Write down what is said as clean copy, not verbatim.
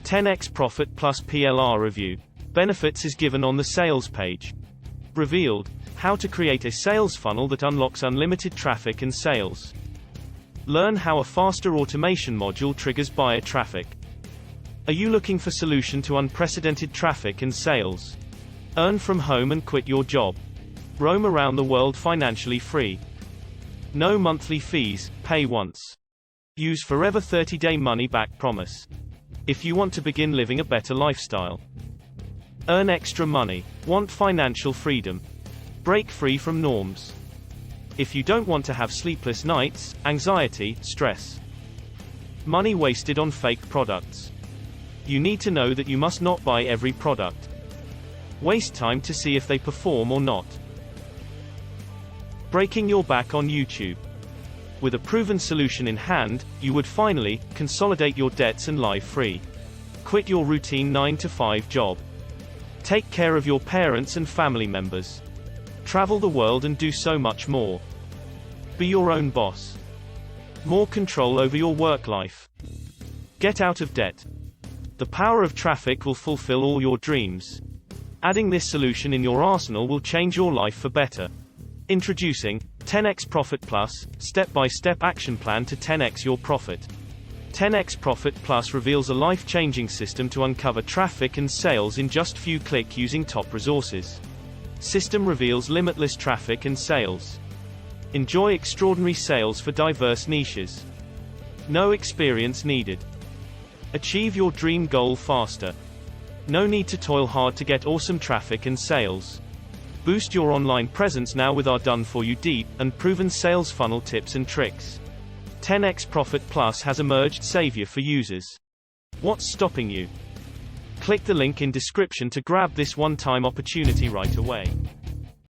10x Profit Plus PLR review. Benefits is given on the sales page. Revealed: how to create a sales funnel that unlocks unlimited traffic and sales. Learn how a faster automation module triggers buyer traffic. Are you looking for solution to unprecedented traffic and sales? Earn from home and quit your job. Roam around the world financially free. No monthly fees, pay once. Use forever 30-day money-back promise. If you want to begin living a better lifestyle. Earn extra money. Want financial freedom? Break free from norms. If you don't want to have sleepless nights, anxiety, stress, money wasted on fake products. You need to know that you must not buy every product. Waste time to see if they perform or not. Breaking your back on YouTube. With a proven solution in hand, you would finally consolidate your debts and live free. Quit your routine 9-to-5 job. Take care of your parents and family members. Travel the world and do so much more. Be your own boss. More control over your work life. Get out of debt. The power of traffic will fulfill all your dreams. Adding this solution in your arsenal will change your life for better. Introducing 10x Profit Plus, step-by-step action plan to 10x your profit. 10x Profit Plus reveals a life-changing system to uncover traffic and sales in just few clicks using top resources. System reveals limitless traffic and sales. Enjoy extraordinary sales for diverse niches. No experience needed. Achieve your dream goal faster. No need to toil hard to get awesome traffic and sales. Boost your online presence now with our done-for-you deep and proven sales funnel tips and tricks. 10x Profit Plus has emerged savior for users. What's stopping you? Click the link in description to grab this one-time opportunity right away.